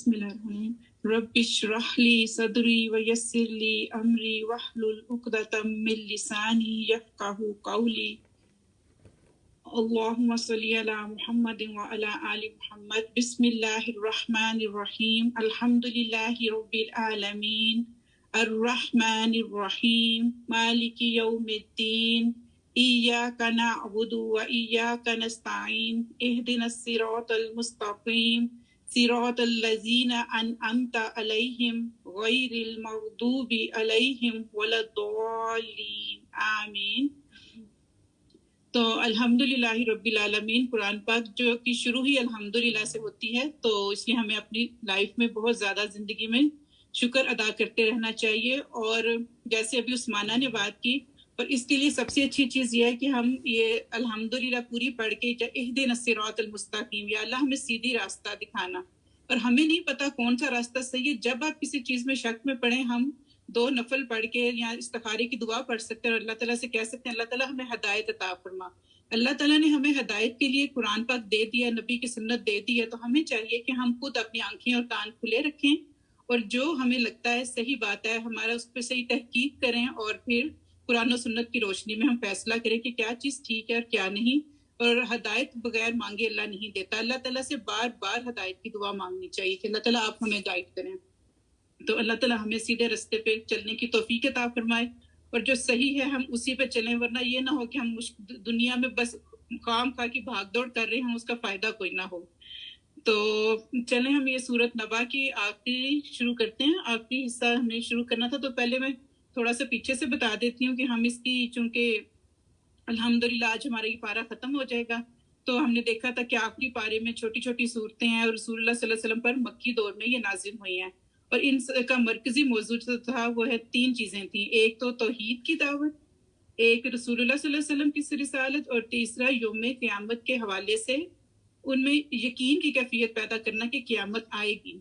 بسم اللہ الرحمن الرحیم رب اشرح لی صدری ویسر لی امری واحلل عقدۃ من لسانی یفقهوا قولی اللہم صلی علی محمد وعلی آل محمد بسم اللہ الرحمن الرحیم الحمد للہ رب العالمین الرحمن الرحیم مالک یوم الدین ایاک نعبد وایاک نستعین اہدنا الصراط المستقیم صراط الذین انعمت علیہم غیر المغضوب علیہم ولا الضالین آمین۔ تو الحمدللہ رب العالمین، قرآن پاک جو کی شروع ہی الحمدللہ سے ہوتی ہے، تو اس لیے ہمیں اپنی لائف میں بہت زیادہ زندگی میں شکر ادا کرتے رہنا چاہیے۔ اور جیسے ابھی عثمانہ نے بات کی، اور اس کے لیے سب سے اچھی چیز یہ ہے کہ ہم یہ الحمدللہ پوری پڑھ کے اہدنا الصراط المستقیم، یا اللہ ہمیں سیدھی راستہ دکھانا۔ اور ہمیں نہیں پتا کون سا راستہ صحیح ہے، جب آپ کسی چیز میں شک میں پڑیں، ہم 2 نفل پڑھ کے یا استخارے کی دعا پڑھ سکتے ہیں اور اللہ تعالیٰ سے کہہ سکتے ہیں اللہ تعالیٰ ہمیں ہدایت عطا فرما۔ اللہ تعالیٰ نے ہمیں ہدایت کے لیے قرآن پاک دے دیا، نبی کی سنت دے دی ہے، تو ہمیں چاہیے کہ ہم خود اپنی آنکھیں اور کان کھلے رکھیں، اور جو ہمیں لگتا ہے صحیح بات ہے ہمارا اس پہ صحیح تحقیق کریں، اور پھر قرآن و سنت کی روشنی میں ہم فیصلہ کریں کہ کیا چیز ٹھیک ہے اور کیا نہیں۔ اور ہدایت بغیر مانگے اللہ نہیں دیتا۔ اللہ تعالیٰ سے بار بار ہدایت کی دعا مانگنی چاہیے کہ اللہ تعالیٰ آپ ہمیں گائیڈ کریں۔ تو اللہ تعالیٰ ہمیں سیدھے راستے پہ چلنے کی توفیق عطا فرمائے، اور جو صحیح ہے ہم اسی پہ چلیں، ورنہ یہ نہ ہو کہ ہم دنیا میں بس کام کھا کی بھاگ دوڑ کر رہے ہیں، اس کا فائدہ کوئی نہ ہو۔ تو چلیں ہم یہ سورۃ نبا کی آخری شروع کرتے ہیں۔ آخری حصہ ہمیں شروع کرنا تھا، تو پہلے میں تھوڑا سا پیچھے سے بتا دیتی ہوں کہ ہم اس کی، چونکہ الحمدللہ آج ہمارا یہ پارہ ختم ہو جائے گا، تو ہم نے دیکھا تھا کہ آخری پارے میں چھوٹی چھوٹی صورتیں ہیں، اور رسول اللہ صلی اللہ علیہ وسلم پر مکی دور میں یہ نازل ہوئی ہیں، اور ان کا مرکزی موضوع جو تھا وہ ہے 3 چیزیں تھیں۔ ایک تو توحید کی دعوت، ایک رسول اللہ صلی اللہ علیہ وسلم کی رسالت، اور تیسرا یوم قیامت کے حوالے سے ان میں یقین کی کیفیت پیدا کرنا کہ قیامت آئے گی۔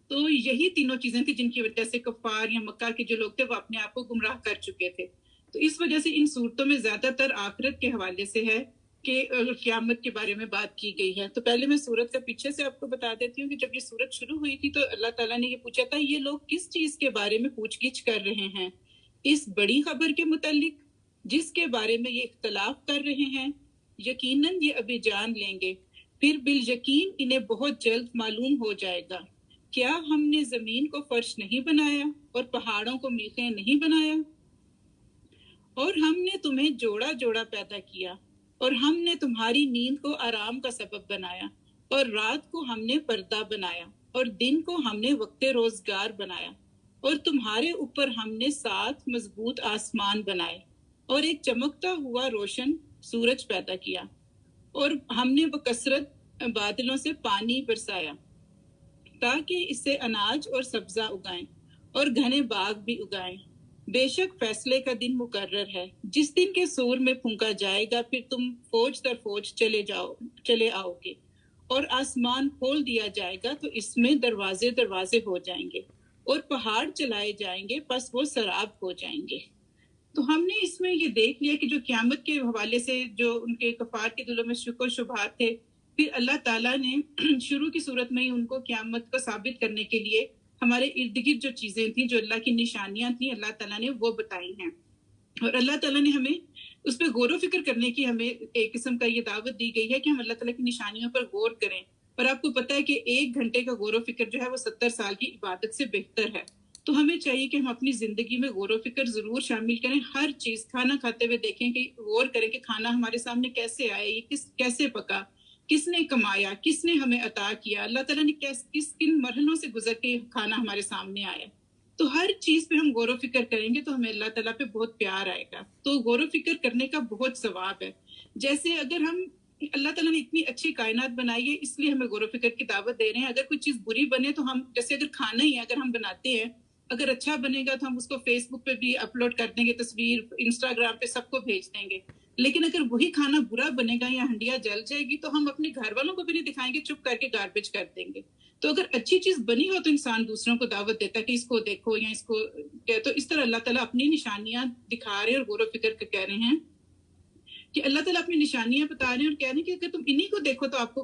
تو یہی تینوں چیزیں تھیں جن کی وجہ سے کفار یا مکہ کے جو لوگ تھے وہ اپنے آپ کو گمراہ کر چکے تھے۔ تو اس وجہ سے ان صورتوں میں زیادہ تر آخرت کے حوالے سے ہے کہ قیامت کے بارے میں بات کی گئی ہے۔ تو پہلے میں سورت کا پیچھے سے آپ کو بتا دیتی ہوں کہ جب یہ سورت شروع ہوئی تھی تو اللہ تعالیٰ نے یہ پوچھا تھا یہ لوگ کس چیز کے بارے میں پوچھ گچھ کر رہے ہیں، اس بڑی خبر کے متعلق جس کے بارے میں یہ اختلاف کر رہے ہیں، یقیناً یہ ابھی جان لیں گے، پھر بالیقین انہیں بہت جلد معلوم ہو جائے گا۔ کیا ہم نے زمین کو فرش نہیں بنایا اور پہاڑوں کو میخیں نہیں بنایا؟ اور ہم نے تمہیں جوڑا جوڑا پیدا کیا، اور ہم نے تمہاری نیند کو آرام کا سبب بنایا، اور رات کو ہم نے پردہ بنایا، اور دن کو ہم نے وقت روزگار بنایا، اور تمہارے اوپر ہم نے 7 مضبوط آسمان بنائے، اور ایک چمکتا ہوا روشن سورج پیدا کیا، اور ہم نے بکثرت بادلوں سے پانی برسایا تاکہ اس سے اناج اور سبزہ اگائیں اور گھنے باغ بھی اگائیں۔ بے شک فیصلے کا دن مقرر ہے، جس دن کے سور میں پھونکا جائے گا، پھر تم فوج در فوج چلے آؤ گے، اور آسمان کھول دیا جائے گا تو اس میں دروازے دروازے ہو جائیں گے، اور پہاڑ چلائے جائیں گے پس وہ سراب ہو جائیں گے۔ تو ہم نے اس میں یہ دیکھ لیا کہ جو قیامت کے حوالے سے جو ان کے کفار کے دلوں میں شک و شبہات تھے، پھر اللہ تعالیٰ نے شروع کی صورت میں ہی ان کو قیامت کو ثابت کرنے کے لیے ہمارے ارد گرد جو چیزیں تھیں، جو اللہ کی نشانیاں تھیں، اللہ تعالیٰ نے وہ بتائی ہیں، اور اللہ تعالیٰ نے ہمیں اس پہ غور و فکر کرنے کی ہمیں ایک قسم کا یہ دعوت دی گئی ہے کہ ہم اللہ تعالیٰ کی نشانیوں پر غور کریں۔ اور آپ کو پتہ ہے کہ 1 گھنٹے کا غور و فکر جو ہے وہ 70 سال کی عبادت سے بہتر ہے۔ تو ہمیں چاہیے کہ ہم اپنی زندگی میں غور و فکر ضرور شامل کریں، ہر چیز، کھانا کھاتے ہوئے دیکھیں کہ غور کریں کہ کھانا ہمارے سامنے کیسے آیا، یہ کیسے پکا، کس نے کمایا، کس نے ہمیں عطا کیا، اللہ تعالیٰ نے کن مرحلوں سے گزر کے کھانا ہمارے سامنے آیا۔ تو ہر چیز پہ ہم غور و فکر کریں گے تو ہمیں اللہ تعالیٰ پہ بہت پیار آئے گا۔ تو غور و فکر کرنے کا بہت ثواب ہے۔ جیسے اگر ہم، اللہ تعالیٰ نے اتنی اچھی کائنات بنائی ہے، اس لیے ہمیں غور و فکر کی دعوت دے رہے ہیں۔ اگر کوئی چیز بری بنے تو ہم، جیسے اگر کھانا ہی ہے اگر ہم بناتے ہیں، اگر اچھا بنے گا تو ہم اس کو فیس بک پہ بھی اپلوڈ کر دیں گے، تصویر انسٹاگرام پہ سب کو بھیج دیں گے۔ لیکن اگر وہی کھانا برا بنے گا یا ہنڈیا جل جائے گی تو ہم اپنے گھر والوں کو بھی نہیں دکھائیں گے، چپ کر کے گاربیج کر دیں گے۔ تو اگر اچھی چیز بنی ہو تو انسان دوسروں کو دعوت دیتا ہے کہ اس کو دیکھو یا اس کو، تو اس طرح اللہ تعالیٰ اپنی نشانیاں دکھا رہے ہیں اور غور و فکر کر کہہ رہے ہیں کہ اللہ تعالیٰ اپنی نشانیاں بتا رہے ہیں اور کہہ رہے ہیں کہ اگر تم انہی کو دیکھو تو آپ کو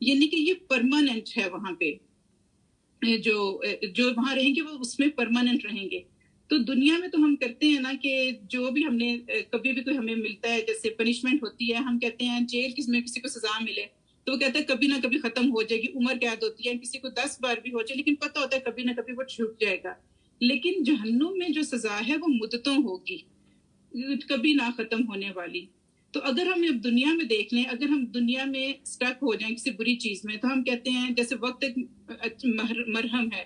یعنی کہ یہ پرماننٹ ہے وہاں پہ، جو وہاں رہیں گے وہ اس میں پرماننٹ رہیں گے. تو دنیا میں تو ہم کرتے ہیں نا کہ جو بھی ہم نے کبھی بھی کوئی ہمیں ملتا ہے جیسے پنشمنٹ ہوتی ہے، ہم کہتے ہیں جیل میں کسی کو سزا ملے تو وہ کہتا ہے کبھی نہ کبھی ختم ہو جائے گی، عمر قید ہوتی ہے، کسی کو 10 بار بھی ہو جائے لیکن پتہ ہوتا ہے کبھی نہ کبھی وہ چھوٹ جائے گا. لیکن جہنم میں جو سزا ہے وہ مدتوں ہوگی، کبھی نہ ختم ہونے والی. تو اگر ہم اب دنیا میں دیکھ لیں، اگر ہم دنیا میں سٹک ہو جائیں کسی بری چیز میں تو ہم کہتے ہیں جیسے وقت ایک مرہم ہے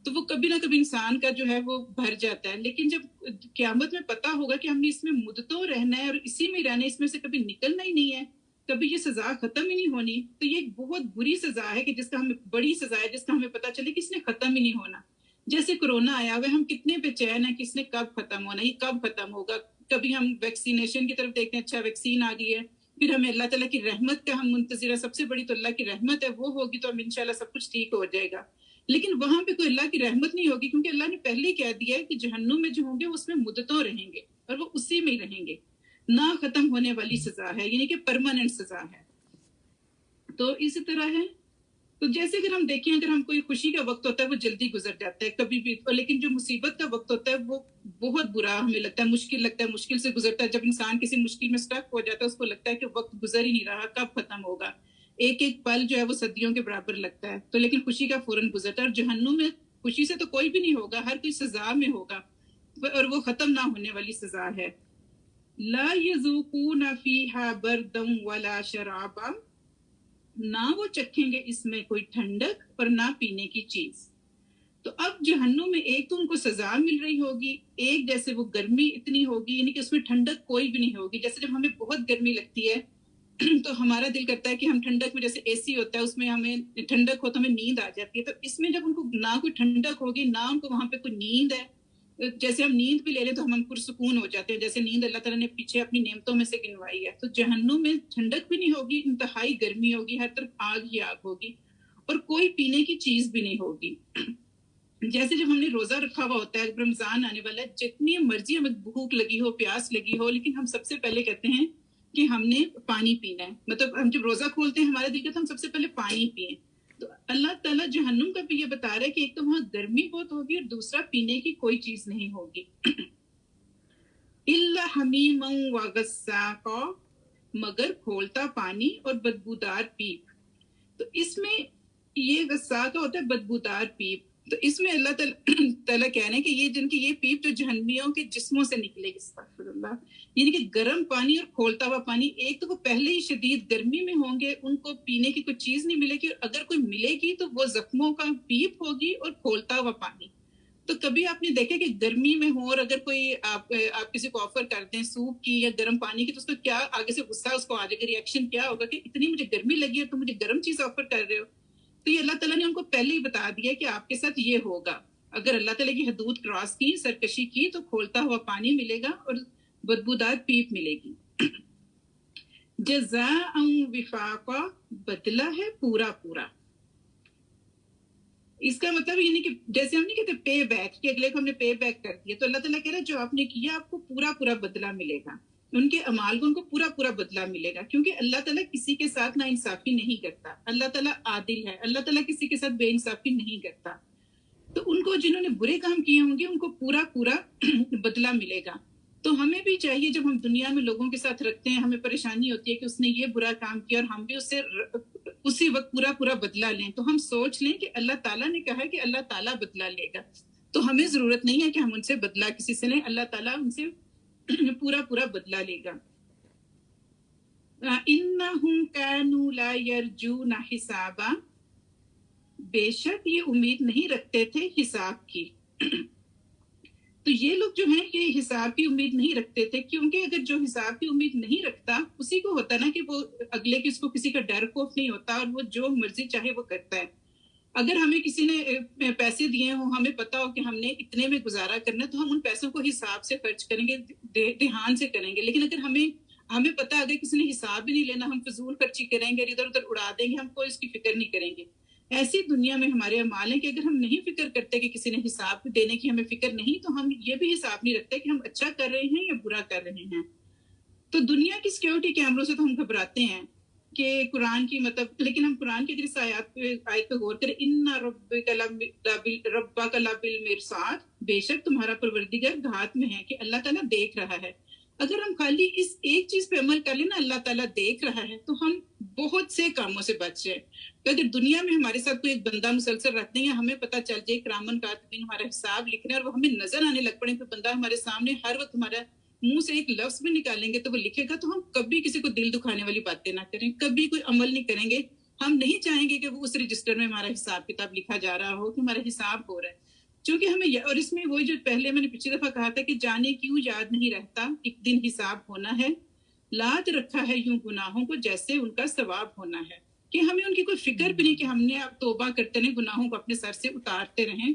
تو وہ کبھی نہ کبھی انسان کا جو ہے وہ بھر جاتا ہے. لیکن جب قیامت میں پتہ ہوگا کہ ہم نے اس میں مدتوں رہنا ہے اور اسی میں رہنا ہے، اس میں سے کبھی نکلنا ہی نہیں ہے، کبھی یہ سزا ختم ہی نہیں ہونی، تو یہ ایک بہت بری سزا ہے کہ جس کا ہمیں بڑی سزا ہے جس کا ہمیں پتہ چلے کہ اس نے ختم ہی نہیں ہونا. جیسے کورونا آیا ہوا ہے، ہم کتنے بے چین ہیں کہ اس نے کب ختم ہونا، یہ کب ختم ہوگا. کبھی ہم ویکسینیشن کی طرف دیکھتے ہیں، اچھا ویکسین آ گئی ہے، پھر ہمیں اللہ تعالیٰ کی رحمت کا ہم منتظر ہے، سب سے بڑی تو اللہ کی رحمت ہے، وہ ہوگی تو ہم انشاءاللہ سب کچھ ٹھیک ہو جائے گا. لیکن وہاں پہ کوئی اللہ کی رحمت نہیں ہوگی کیونکہ اللہ نے پہلے ہی کہہ دیا ہے کہ جہنم میں جو ہوں گے اس میں مدتوں رہیں گے اور وہ اسی میں ہی رہیں گے. نہ ختم ہونے والی سزا ہے، یعنی کہ پرماننٹ سزا ہے. تو اسی طرح ہے. تو جیسے اگر ہم دیکھیں، اگر ہم کوئی خوشی کا وقت ہوتا ہے وہ جلدی گزر جاتا ہے کبھی بھی، لیکن جو مصیبت کا وقت ہوتا ہے وہ بہت برا ہمیں لگتا ہے، مشکل لگتا ہے، مشکل سے گزرتا ہے. جب انسان کسی مشکل میں سٹک ہو جاتا ہے اس کو لگتا ہے کہ وقت گزر ہی نہیں رہا، کب ختم ہوگا. ایک ایک پل جو ہے وہ صدیوں کے برابر لگتا ہے. تو لیکن خوشی کا فوراً گزرتا ہے. اور جہنم میں خوشی سے تو کوئی بھی نہیں ہوگا، ہر کوئی سزا میں ہوگا اور وہ ختم نہ ہونے والی سزا ہے. لا یذوقون فیہا بردا ولا شرابا، نہ وہ چکھیں گے اس میں کوئی ٹھنڈک اور نہ پینے کی چیز. تو اب جہنم میں ایک تو ان کو سزا مل رہی ہوگی، ایک جیسے وہ گرمی اتنی ہوگی، یعنی کہ اس میں ٹھنڈک کوئی بھی نہیں ہوگی. جیسے جب ہمیں بہت گرمی لگتی ہے تو ہمارا دل کرتا ہے کہ ہم ٹھنڈک میں، جیسے اے سی ہوتا ہے اس میں ہمیں ٹھنڈک ہو تو ہمیں نیند آ جاتی ہے. تو اس میں جب ان کو نہ کوئی ٹھنڈک ہوگی نہ ان کو وہاں پہ کوئی نیند ہے، جیسے ہم نیند بھی لے لیں تو ہم پرسکون ہو جاتے ہیں، جیسے نیند اللہ تعالیٰ نے پیچھے اپنی نعمتوں میں سے گنوائی ہے. تو جہنم میں ٹھنڈک بھی نہیں ہوگی، انتہائی گرمی ہوگی، ہر طرف آگ ہی آگ ہوگی اور کوئی پینے کی چیز بھی نہیں ہوگی. جیسے جب ہم نے روزہ رکھا ہوا ہوتا ہے، رمضان آنے والا ہے، جتنی مرضی ہمیں بھوک لگی ہو، پیاس لگی ہو، لیکن ہم سب سے پہلے کہتے ہیں کہ ہم نے پانی پینا ہے. مطلب ہم جب روزہ کھولتے ہیں ہمارا دل کرتا ہے ہم سب سے پہلے پانی پئیں. تو اللہ تعالیٰ جہنم کا بھی یہ بتا رہا ہے کہ ایک تو وہاں گرمی بہت ہوگی اور دوسرا پینے کی کوئی چیز نہیں ہوگی. الا حمیما وغساقا، مگر کھولتا پانی اور بدبودار پیپ. تو اس میں یہ غساقہ ہوتا ہے بدبودار پیپ. تو اس میں اللہ تعالیٰ کہہ رہے ہیں کہ یہ جن کی یہ پیپ جو جہنمیوں کے جسموں سے نکلے گی، استغفر اللہ، یعنی کہ گرم پانی اور کھولتا ہوا پانی. ایک تو وہ پہلے ہی شدید گرمی میں ہوں گے، ان کو پینے کی کوئی چیز نہیں ملے گی، اور اگر کوئی ملے گی تو وہ زخموں کا پیپ ہوگی اور کھولتا ہوا پانی. تو کبھی آپ نے دیکھا کہ گرمی میں ہو اور اگر کوئی آپ کسی کو آفر کر دیں سوپ کی یا گرم پانی کی تو اس کو کیا آگے سے غصہ اس کو آ جائے گا، ریئیکشن کیا ہوگا کہ اتنی مجھے گرمی لگی ہے تو مجھے گرم چیز آفر کر رہے ہو. تو یہ اللہ تعالیٰ نے ان کو پہلے ہی بتا دیا کہ آپ کے ساتھ یہ ہوگا. اگر اللہ تعالیٰ کی حدود کراس کی، سرکشی کی، تو کھولتا ہوا پانی ملے گا اور بدبودار پیپ ملے گی. جزاء وفاقا، بدلہ ہے پورا پورا. اس کا مطلب یہ نہیں کہ جیسے ہم نہیں کہتے پے بیک کہ اگلے کو ہم نے پے بیک کر دیا، تو اللہ تعالیٰ کہہ رہا ہے جو آپ نے کیا آپ کو پورا پورا بدلہ ملے گا. ان کے اعمال کو ان کو پورا پورا بدلہ ملے گا، کیونکہ اللہ تعالیٰ کسی کے ساتھ نا انصافی نہیں کرتا. اللہ تعالیٰ عادل ہے، اللہ تعالیٰ کسی کے ساتھ بے انصافی نہیں کرتا. تو ان کو جنہوں نے برے کام کیے ہوں گے ان کو پورا پورا بدلہ ملے گا. تو ہمیں بھی چاہیے جب ہم دنیا میں لوگوں کے ساتھ رکھتے ہیں، ہمیں پریشانی ہوتی ہے کہ اس نے یہ برا کام کیا اور ہم بھی اس سے اسی وقت پورا پورا بدلہ لیں، تو ہم سوچ لیں کہ اللہ تعالیٰ نے کہا کہ اللہ تعالیٰ بدلہ لے گا. تو ہمیں ضرورت نہیں ہے کہ ہم ان سے بدلہ کسی سے لیں، اللہ تعالیٰ ان سے پورا پورا بدلہ لے گا. انہم کانوا لا یرجون حسابا، بے شک یہ امید نہیں رکھتے تھے حساب کی. تو یہ لوگ جو ہیں یہ حساب کی امید نہیں رکھتے تھے، کیونکہ اگر جو حساب کی امید نہیں رکھتا اسی کو ہوتا نا کہ وہ اگلے کی اس کو کسی کا ڈر خوف نہیں ہوتا اور وہ جو مرضی چاہے وہ کرتا ہے. اگر ہمیں کسی نے پیسے دیے ہوں، ہمیں پتا ہو کہ ہم نے اتنے میں گزارا کرنا ہے، تو ہم ان پیسوں کو حساب سے خرچ کریں گے، دھیان سے کریں گے. لیکن اگر ہمیں پتا اگر کسی نے حساب بھی نہیں لینا، ہم فضول خرچی کریں گے، ادھر ادھر اڑا دیں گے، ہم کوئی اس کی فکر نہیں کریں گے. ایسی دنیا میں ہمارے اعمال ہیں کہ اگر ہم نہیں فکر کرتے کہ کسی نے حساب دینے کی ہمیں فکر نہیں، تو ہم یہ بھی حساب نہیں رکھتے کہ ہم اچھا کر رہے ہیں یا برا کر رہے ہیں. تو دنیا کی سیکیورٹی کیمروں سے تو ہم گھبراتے ہیں، کہ قرآن کی مطلب، لیکن ہم قرآن کی اگر اس آیت پہ غور کریں، ان ربک لبالمرصاد، بے شک تمہارا پروردگار گھات میں ہے، کہ اللہ تعالیٰ دیکھ رہا ہے. اگر ہم خالی اس ایک چیز پہ عمل کر لیں نا، اللہ تعالیٰ دیکھ رہا ہے، تو ہم بہت سے کاموں سے بچ جائیں. اگر دنیا میں ہمارے ساتھ کوئی ایک بندہ مسلسل رہتے ہیں، ہمیں پتہ چل جائے کرامن کاتبین ہمارا حساب لکھ رہے ہیں، اور وہ ہمیں نظر آنے لگ پڑے، کوئی بندہ ہمارے سامنے ہر وقت ہمارا منہ سے ایک لفظ بھی نکالیں گے تو وہ لکھے گا، تو ہم کبھی کسی کو دل دکھانے والی باتیں نہ کریں، کبھی کوئی عمل نہیں کریں گے. ہم نہیں چاہیں گے کہ وہ اس رجسٹر میں ہمارا حساب کتاب لکھا جا رہا ہو کہ ہمارا حساب ہو رہا ہے. چونکہ ہمیں، اور اس میں وہ جو پہلے میں نے پچھلی دفعہ کہا تھا کہ جانے کیوں یاد نہیں رہتا، ایک دن حساب ہونا ہے، لاد رکھا ہے یوں گناہوں کو جیسے ان کا ثواب ہونا ہے، کہ ہمیں ان کی کوئی فکر بھی نہیں کہ ہم نے اب توبہ کرتے رہیں، گناہوں کو اپنے سر سے اتارتے رہیں.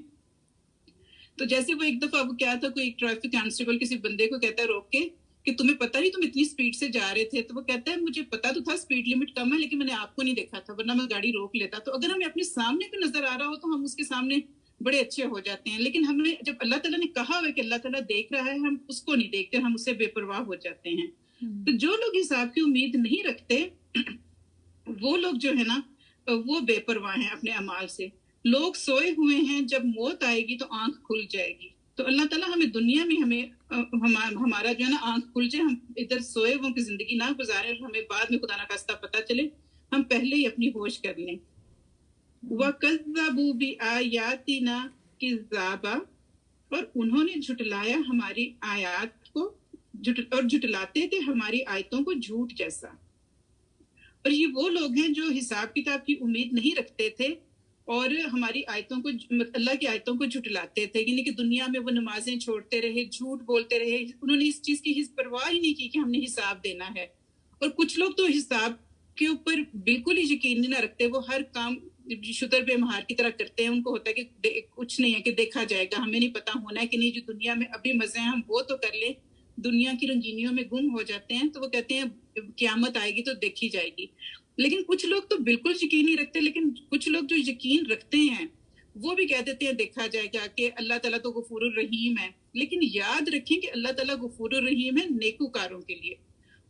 تو جیسے وہ ایک دفعہ وہ کیا تھا، کوئی ٹریفک کانسٹیبل کسی بندے کو کہتا ہے روک کے کہ تمہیں پتہ نہیں تم اتنی سپیڈ سے جا رہے تھے، تو وہ کہتا ہے مجھے پتا تو تھا سپیڈ لمٹ کم ہے، لیکن میں نے آپ کو نہیں دیکھا تھا، ورنہ میں گاڑی روک لیتا. تو اگر ہمیں اپنے سامنے کو نظر آ رہا ہو تو ہم اس کے سامنے بڑے اچھے ہو جاتے ہیں، لیکن ہمیں جب اللہ تعالیٰ نے کہا ہوا کہ اللہ تعالیٰ دیکھ رہا ہے، ہم اس کو نہیں دیکھتے، ہم اس سے بے پرواہ ہو جاتے ہیں. تو جو لوگ حساب کی امید نہیں رکھتے، وہ لوگ جو ہے نا وہ بے پرواہ ہیں اپنے اعمال سے. لوگ سوئے ہوئے ہیں، جب موت آئے گی تو آنکھ کھل جائے گی. تو اللہ تعالیٰ ہمیں دنیا میں ہمارا جو ہے نا آنکھ کھل جائے، ہم ادھر سوئے ہوئے کی زندگی نہ گزارے، اور ہمیں بعد میں خدا نخواستہ پتہ چلے، ہم پہلے ہی اپنی ہوش کر لیں. وَكَذَّبُوا بِآيَاتِنَا كِذَّابًا، اور انہوں نے جھٹلایا ہماری آیات کو، اور جھٹلاتے تھے ہماری آیتوں کو جھوٹ جیسا. اور یہ وہ لوگ ہیں جو حساب کتاب کی امید نہیں رکھتے تھے اور ہماری آیتوں کو، اللہ کی آیتوں کو جھٹلاتے تھے، یعنی کہ دنیا میں وہ نمازیں چھوڑتے رہے، جھوٹ بولتے رہے، انہوں نے اس چیز کی پرواہ ہی نہیں کی کہ ہم نے حساب دینا ہے. اور کچھ لوگ تو حساب کے اوپر بالکل ہی یقین نہ رکھتے، وہ ہر کام شتر بے مہار کی طرح کرتے ہیں. ان کو ہوتا ہے کہ کچھ نہیں ہے، کہ دیکھا جائے گا، ہمیں نہیں پتا ہونا ہے کہ نہیں، جو دنیا میں ابھی مزے ہیں ہم وہ تو کر لیں. دنیا کی رنگینیوں میں گم ہو جاتے ہیں، تو وہ کہتے ہیں قیامت آئے گی تو دیکھی جائے گی. لیکن کچھ لوگ تو بالکل یقین نہیں رکھتے، لیکن کچھ لوگ جو یقین رکھتے ہیں وہ بھی کہہ دیتے ہیں دیکھا جائے گا، کہ اللہ تعالیٰ تو غفور الرحیم ہے. لیکن یاد رکھیں کہ اللہ تعالیٰ غفور الرحیم ہے نیکوکاروں کے لیے،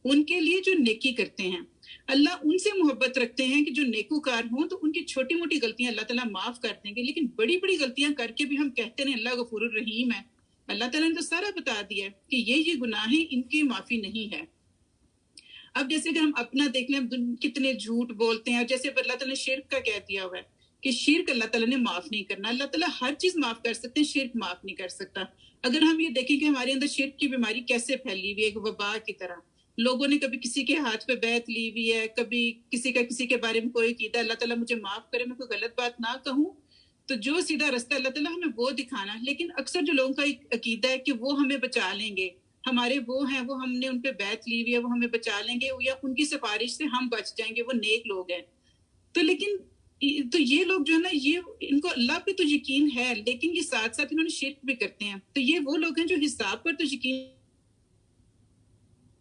ان کے لیے جو نیکی کرتے ہیں. اللہ ان سے محبت رکھتے ہیں کہ جو نیکوکار ہوں، تو ان کی چھوٹی موٹی غلطیاں اللہ تعالیٰ معاف کر دیں گے. لیکن بڑی بڑی غلطیاں کر کے بھی ہم کہتے ہیں اللہ غفور الرحیم ہے. اللہ تعالیٰ نے تو سارا بتا دیا کہ یہ گناہیں ان کی معافی نہیں ہے. اب جیسے اگر ہم اپنا دیکھ لیں، ہم کتنے جھوٹ بولتے ہیں، جیسے اللہ تعالیٰ نے شرک کا کہہ دیا ہوا ہے کہ شرک اللہ تعالیٰ نے معاف نہیں کرنا. اللہ تعالیٰ ہر چیز معاف کر سکتے ہیں، شرک معاف نہیں کر سکتا. اگر ہم یہ دیکھیں کہ ہمارے اندر شرک کی بیماری کیسے پھیلی ہوئی ہے، ایک وبا کی طرح. لوگوں نے کبھی کسی کے ہاتھ پہ بیعت لی ہوئی ہے، کبھی کسی کے بارے میں کوئی عقیدہ، اللہ تعالیٰ مجھے معاف کرے میں کوئی غلط بات نہ کہوں، تو جو سیدھا رستہ اللہ تعالیٰ ہمیں وہ دکھانا. لیکن اکثر جو لوگوں کا ایک عقیدہ ہے کہ وہ ہمیں بچا لیں گے، ہمارے وہ ہیں، وہ ہم نے ان پہ بیعت لی ہوئی ہے، وہ ہمیں بچا لیں گے، یا ان کی سفارش سے ہم بچ جائیں گے، وہ نیک لوگ ہیں. تو لیکن تو یہ لوگ جو ہے نا، یہ ان کو اللہ پہ تو یقین ہے، لیکن یہ ساتھ ساتھ انہوں نے شرک بھی کرتے ہیں. تو یہ وہ لوگ ہیں جو حساب پر تو یقین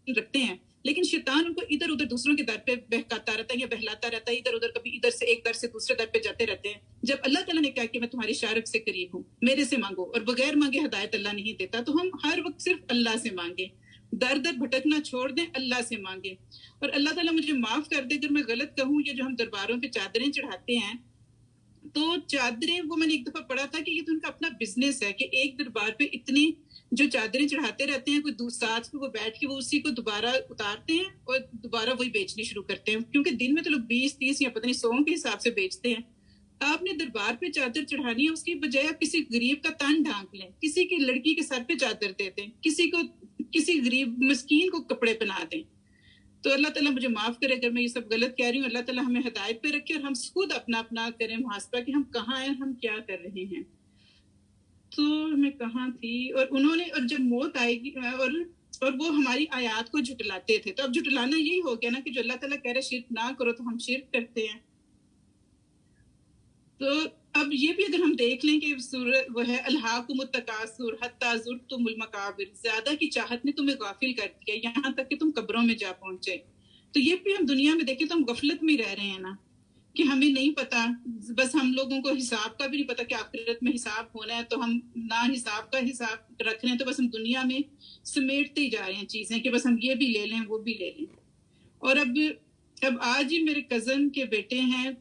رکھتے ہیں، لیکن شیطان ان کو ادھر ادھر دوسروں کے در پہ بہکاتا رہتا ہے یا بہلاتا رہتا ہے، ادھر ادھر، کبھی ادھر سے ایک در سے دوسرے در پہ جاتے رہتے ہیں. جب اللہ تعالیٰ نے کہا کہ میں تمہاری شارک سے قریب ہوں، میرے سے مانگو، اور بغیر مانگے ہدایت اللہ نہیں دیتا، تو ہم ہر وقت صرف اللہ سے مانگیں، در در بھٹکنا چھوڑ دیں، اللہ سے مانگیں. اور اللہ تعالیٰ مجھے معاف کر دے اگر میں غلط کہوں. یہ جو ہم درباروں پہ چادریں چڑھاتے ہیں، تو چادریں، وہ میں نے ایک دفعہ پڑھا تھا کہ یہ تو ان کا اپنا بزنس ہے، کہ ایک دربار پہ اتنی جو چادریں چڑھاتے رہتے ہیں، کوئی ساتھ پہ وہ بیٹھ کے وہ اسی کو دوبارہ اتارتے ہیں اور دوبارہ وہی بیچنی شروع کرتے ہیں، کیونکہ دن میں تو لوگ 20-30 یا پتہ نہیں 100 کے حساب سے بیچتے ہیں. آپ نے دربار پہ چادر چڑھانی ہے، اس کی بجائے آپ کسی غریب کا تن ڈھانک لیں، کسی کی لڑکی کے سر پہ چادر دے دیں، کسی غریب مسکین کو کپڑے پہنا دیں. تو اللہ تعالیٰ مجھے معاف کرے اگر میں یہ سب غلط کہہ رہی ہوں. اللہ تعالیٰ ہمیں ہدایت پہ رکھے، اور ہم خود اپنا کریں محاسبہ کہ ہم کہاں ہیں، ہم کیا کر رہے ہیں. تو میں کہاں تھی، اور انہوں نے، اور جب موت آئے گی، اور وہ ہماری آیات کو جھٹلاتے تھے. تو اب جھٹلانا یہی ہو گیا نا کہ جو اللہ تعالیٰ کہہ رہے شرک نہ کرو تو ہم شرک کرتے ہیں. تو اب یہ بھی اگر ہم دیکھ لیں کہ سورۃ وہ ہے الہاکم التکاثر حتی زرتم المقابر، زیادہ کی چاہت نے تمہیں غافل کر دیا یہاں تک کہ تم قبروں میں جا پہنچے. تو یہ بھی ہم دنیا میں دیکھیں تو ہم غفلت میں رہ رہے ہیں نا، کہ ہمیں نہیں پتا، بس ہم لوگوں کو حساب کا بھی نہیں پتا کہ آخرت میں حساب ہونا ہے، تو ہم نہ حساب کا حساب رکھ رہے ہیں، تو بس ہم دنیا میں سمیٹتے ہی جا رہے ہیں چیزیں کہ بس ہم یہ بھی لے لیں وہ بھی لے لیں. اور اب اب آج ہی میرے کزن کے بیٹے ہیں،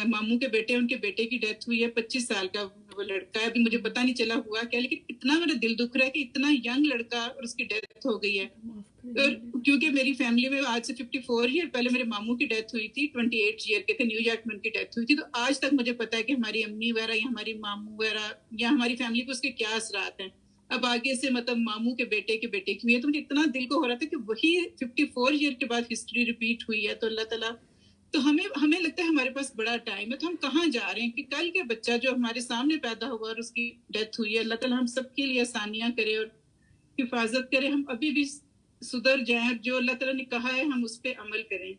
ماموں کے بیٹے، ان کے بیٹے کی ڈیتھ ہوئی ہے، 25 سال کا وہ لڑکا ہے، ابھی مجھے پتہ نہیں چلا ہوا کیا، لیکن اتنا میرا دل دکھ رہا ہے کہ اتنا ینگ لڑکا اور اس کی ڈیتھ ہو گئی ہے. اور کیونکہ میری فیملی میں آج سے 54 ایئر پہلے میرے ماموں کی ڈیتھ ہوئی تھی، 28 ایئر کے تھے، نیو یارک میں ان کی ڈیتھ ہوئی تھی. تو آج تک مجھے پتا ہے کہ ہماری امی وغیرہ یا ہماری ماموں وغیرہ یا ہماری فیملی کو اس کے کیا اثرات ہیں. اب آگے سے مطلب ماموں کے بیٹے کی ہوئی ہے، تو مجھے اتنا دل کو ہو رہا تھا کہ وہی 54 ایئر کے بعد ہسٹری ریپیٹ ہوئی ہے. تو اللہ تعالیٰ، تو ہمیں لگتا ہے ہمارے پاس بڑا ٹائم ہے، تو ہم کہاں جا رہے ہیں کہ کل کے بچہ جو ہمارے سامنے پیدا ہوا اور اس کی ڈیتھ ہوئی ہے، اللہ تعالیٰ ہم سب کے لیے آسانیاں کرے اور حفاظت کرے، ہم ابھی بھی سدھر جائیں، جو اللہ تعالیٰ نے کہا ہے ہم اس پہ عمل کریں.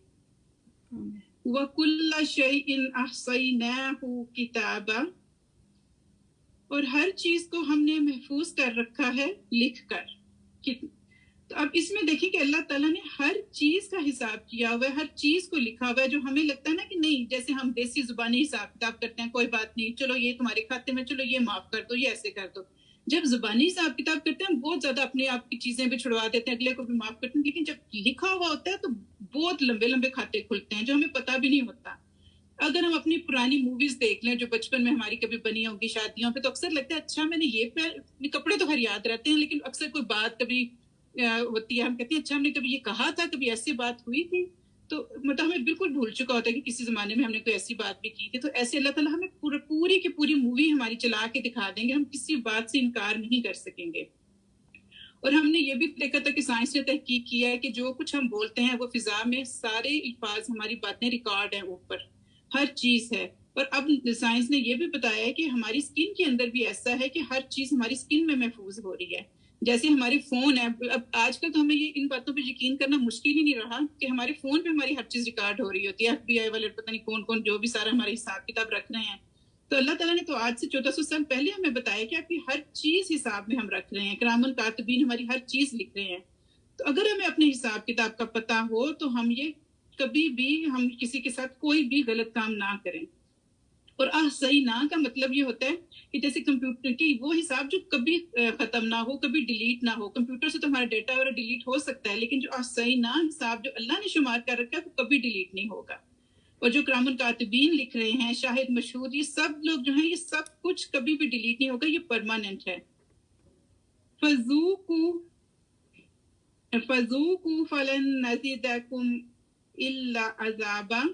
وَكُلَّ شَيْءٍ أَحْصَيْنَاهُ كِتَابًا، اور ہر چیز کو ہم نے محفوظ کر رکھا ہے لکھ کر. تو اب اس میں دیکھیں کہ اللہ تعالیٰ نے ہر چیز کا حساب کیا ہوا ہے، ہر چیز کو لکھا ہوا ہے. جو ہمیں لگتا ہے نا کہ نہیں، جیسے ہم دیسی زبانی حساب کتاب کرتے ہیں، کوئی بات نہیں، چلو یہ تمہارے کھاتے میں، چلو یہ معاف کر دو، یہ ایسے کر دو. جب زبانی حساب کتاب کرتے ہیں ہم بہت زیادہ اپنے آپ کی چیزیں بھی چھڑوا دیتے ہیں، اگلے کو بھی معاف کرتے ہیں. لیکن جب لکھا ہوا ہوتا ہے تو بہت لمبے لمبے کھاتے کھلتے ہیں جو ہمیں پتہ بھی نہیں ہوتا. اگر ہم اپنی پرانی موویز دیکھ لیں جو بچپن میں ہماری کبھی بنی ہوں گی شادیوں پہ، تو اکثر لگتا ہے اچھا میں نے یہ کپڑے تو خیر یاد رہتے ہیں، لیکن اکثر کوئی بات کبھی ہوتی ہے، ہم کہتے ہیں اچھا ہم نے کبھی یہ کہا تھا، کبھی ایسی بات ہوئی تھی. تو مطلب ہمیں بالکل بھول چکا ہوتا ہے کہ کسی زمانے میں ہم نے کوئی ایسی بات بھی کی تھی. تو ایسے اللہ تعالیٰ ہمیں پوری کی پوری مووی ہماری چلا کے دکھا دیں گے، ہم کسی بات سے انکار نہیں کر سکیں گے. اور ہم نے یہ بھی دیکھا تھا کہ سائنس نے تحقیق کیا ہے کہ جو کچھ ہم بولتے ہیں وہ فضا میں سارے الفاظ، ہماری باتیں ریکارڈ ہیں اوپر، ہر چیز ہے. اور اب سائنس نے یہ بھی بتایا ہے کہ ہماری سکن کے اندر بھی ایسا ہے کہ ہر چیز ہماری سکن میں محفوظ ہو رہی ہے. جیسے ہمارے فون ہے، اب آج کل تو ہمیں یہ ان باتوں پہ یقین کرنا مشکل ہی نہیں رہا کہ ہمارے فون پہ ہماری ہر چیز ریکارڈ ہو رہی ہوتی ہے. FBI والے پتہ نہیں کون کون جو بھی سارا ہمارا حساب کتاب رکھ رہے ہیں. تو اللہ تعالیٰ نے تو آج سے 1400 سال پہلے ہمیں بتایا کہ آپ کی ہر چیز حساب میں ہم رکھ رہے ہیں، کرام الکاتبین ہماری ہر چیز لکھ رہے ہیں. تو اگر ہمیں اپنے حساب کتاب کا پتہ ہو تو ہم یہ کبھی بھی ہم کسی کے ساتھ کوئی بھی غلط کام نہ کریں. اور صحیح نہ کا مطلب یہ ہوتا ہے کہ جیسے کمپیوٹر کی وہ حساب جو کبھی ختم نہ ہو، کبھی ڈیلیٹ نہ ہو. کمپیوٹر سے تو ہمارا ڈیٹا وغیرہ ڈیلیٹ ہو سکتا ہے، لیکن جو صحیح نہ حساب جو اللہ نے شمار کر رکھا ہے وہ کبھی ڈیلیٹ نہیں ہوگا. اور جو کرام الکاتبین لکھ رہے ہیں، شاہد مشہود، یہ سب لوگ جو ہیں یہ سب کچھ کبھی بھی ڈیلیٹ نہیں ہوگا، یہ پرماننٹ ہے. فَذُوقُوا فَلَن نَّزِيدَكُمْ إِلَّا عَذَابًا،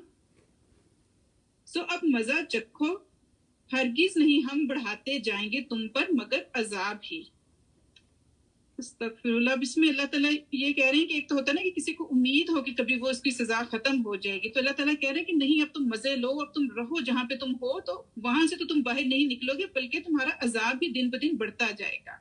سو اب مزہ چکھو، ہرگز نہیں ہم بڑھاتے جائیں گے تم پر مگر عذاب ہی. استغفر اللہ. بسم اللہ تعالیٰ یہ کہہ رہے ہیں کہ ایک تو ہوتا ہے نا کہ کسی کو امید ہو کہ کبھی وہ اس کی سزا ختم ہو جائے گی، تو اللہ تعالیٰ کہہ رہے ہیں کہ نہیں، اب تم مزے لو، اب تم رہو جہاں پہ تم ہو، تو وہاں سے تو تم باہر نہیں نکلو گے، بلکہ تمہارا عذاب بھی دن بدن بڑھتا جائے گا.